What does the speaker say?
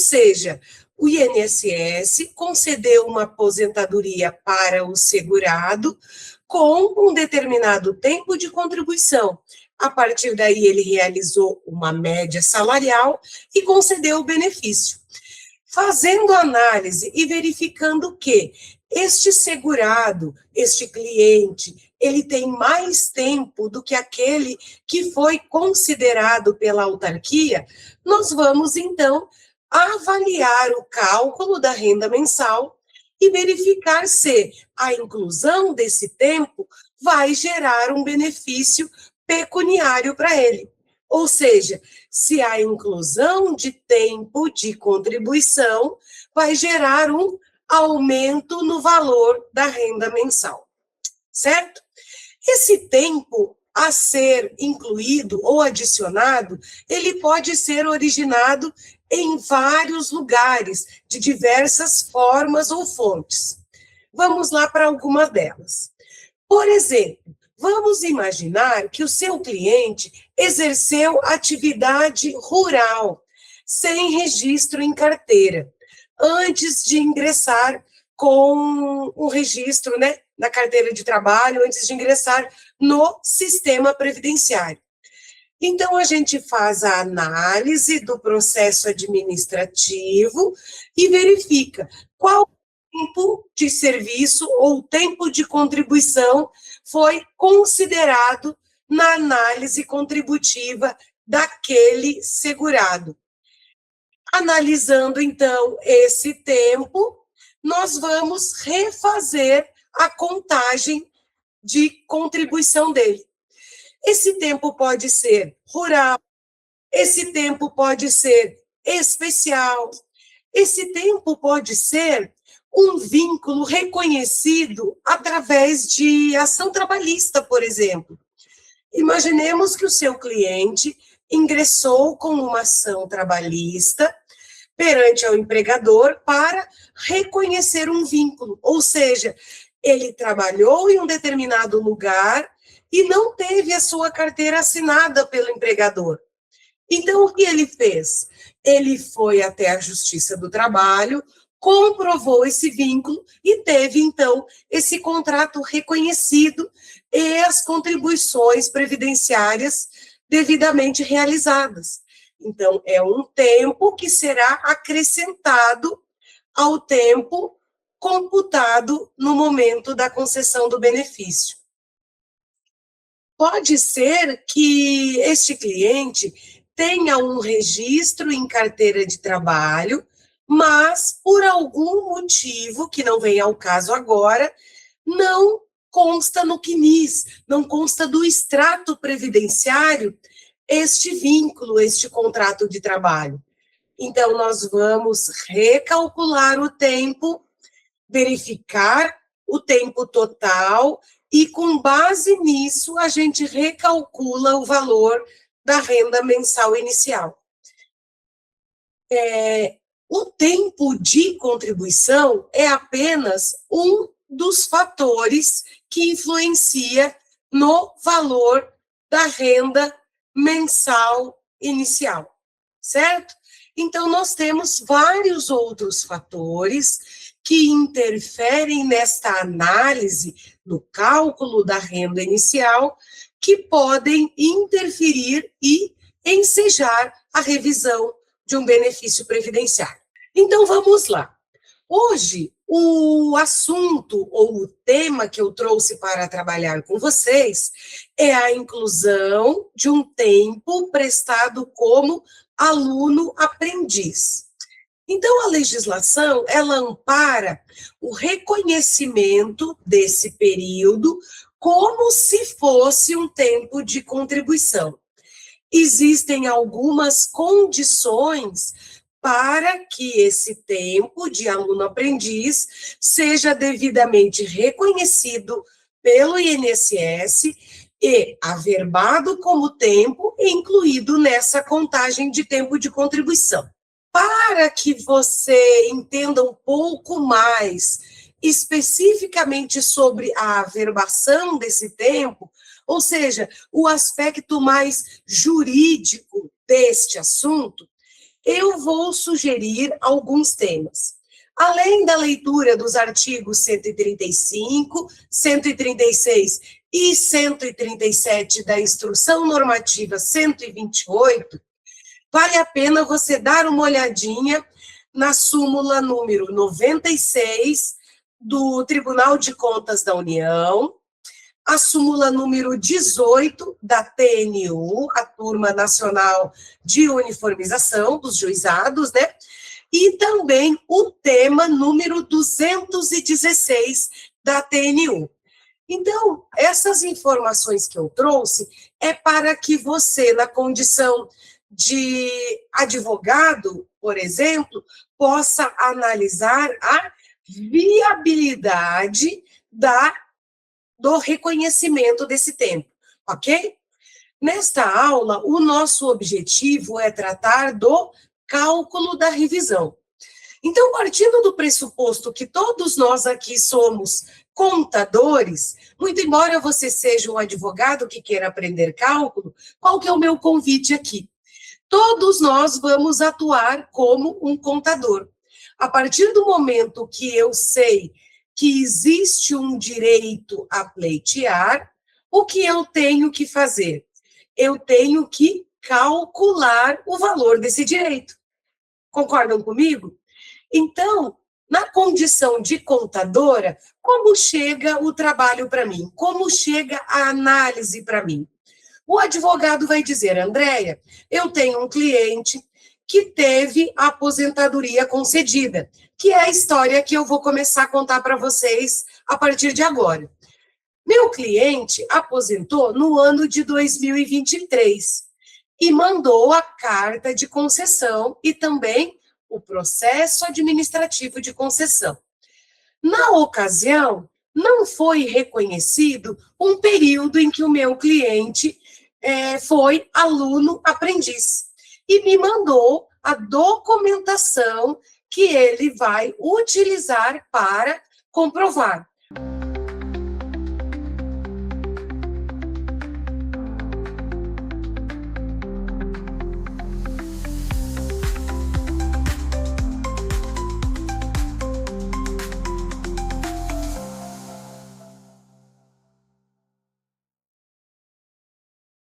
seja, o INSS concedeu uma aposentadoria para o segurado com um determinado tempo de contribuição. A partir daí, ele realizou uma média salarial e concedeu o benefício. Fazendo análise e verificando que este segurado, este cliente, ele tem mais tempo do que aquele que foi considerado pela autarquia, nós vamos, então, avaliar o cálculo da renda mensal e verificar se a inclusão desse tempo vai gerar um benefício pecuniário para ele. Ou seja, se a inclusão de tempo de contribuição vai gerar um aumento no valor da renda mensal, certo? Esse tempo a ser incluído ou adicionado, ele pode ser originado em vários lugares, de diversas formas ou fontes. Vamos lá para algumas delas. Por exemplo, vamos imaginar que o seu cliente exerceu atividade rural, sem registro em carteira, antes de ingressar com o registro, né, na carteira de trabalho, antes de ingressar no sistema previdenciário. Então, a gente faz a análise do processo administrativo e verifica qual tempo de serviço ou tempo de contribuição foi considerado na análise contributiva daquele segurado. Analisando, então, esse tempo, nós vamos refazer a contagem de contribuição dele. Esse tempo pode ser rural, esse tempo pode ser especial, esse tempo pode ser um vínculo reconhecido através de ação trabalhista, por exemplo. Imaginemos que o seu cliente ingressou com uma ação trabalhista perante ao empregador para reconhecer um vínculo, ou seja, ele trabalhou em um determinado lugar e não teve a sua carteira assinada pelo empregador. Então, o que ele fez? Ele foi até a Justiça do Trabalho, comprovou esse vínculo e teve, então, esse contrato reconhecido e as contribuições previdenciárias devidamente realizadas. Então, é um tempo que será acrescentado ao tempo computado no momento da concessão do benefício. Pode ser que este cliente tenha um registro em carteira de trabalho, mas, por algum motivo, que não vem ao caso agora, não consta no CNIS, não consta do extrato previdenciário este vínculo, este contrato de trabalho. Então, nós vamos recalcular o tempo, verificar o tempo total e, com base nisso, a gente recalcula o valor da renda mensal inicial. O tempo de contribuição é apenas um dos fatores que influencia no valor da renda mensal inicial, certo? Então, nós temos vários outros fatores que interferem nesta análise, no cálculo da renda inicial, que podem interferir e ensejar a revisão de um benefício previdenciário. Então, vamos lá. Hoje, o assunto ou o tema que eu trouxe para trabalhar com vocês é a inclusão de um tempo prestado como aluno-aprendiz. Então, a legislação, ela ampara o reconhecimento desse período como se fosse um tempo de contribuição. Existem algumas condições para que esse tempo de aluno-aprendiz seja devidamente reconhecido pelo INSS e averbado como tempo incluído nessa contagem de tempo de contribuição. Para que você entenda um pouco mais especificamente sobre a averbação desse tempo, ou seja, o aspecto mais jurídico deste assunto, eu vou sugerir alguns temas. Além da leitura dos artigos 135, 136 e 137 da Instrução Normativa 128, vale a pena você dar uma olhadinha na súmula número 96 do Tribunal de Contas da União, a súmula número 18 da TNU, a Turma Nacional de Uniformização dos Juizados, né? E também o tema número 216 da TNU. Então, essas informações que eu trouxe é para que você, na condição de advogado, por exemplo, possa analisar a viabilidade do reconhecimento desse tempo, ok? Nesta aula, o nosso objetivo é tratar do cálculo da revisão. Então, partindo do pressuposto que todos nós aqui somos contadores, muito embora você seja um advogado que queira aprender cálculo, qual que é o meu convite aqui? Todos nós vamos atuar como um contador. A partir do momento que eu sei que existe um direito a pleitear, o que eu tenho que fazer? Eu tenho que calcular o valor desse direito. Concordam comigo? Então, na condição de contadora, como chega o trabalho para mim? Como chega a análise para mim? O advogado vai dizer, Andréia, eu tenho um cliente que teve a aposentadoria concedida, que é a história que eu vou começar a contar para vocês a partir de agora. Meu cliente aposentou no ano de 2023 e mandou a carta de concessão e também o processo administrativo de concessão. Na ocasião, não foi reconhecido um período em que o meu cliente foi aluno-aprendiz e me mandou a documentação que ele vai utilizar para comprovar.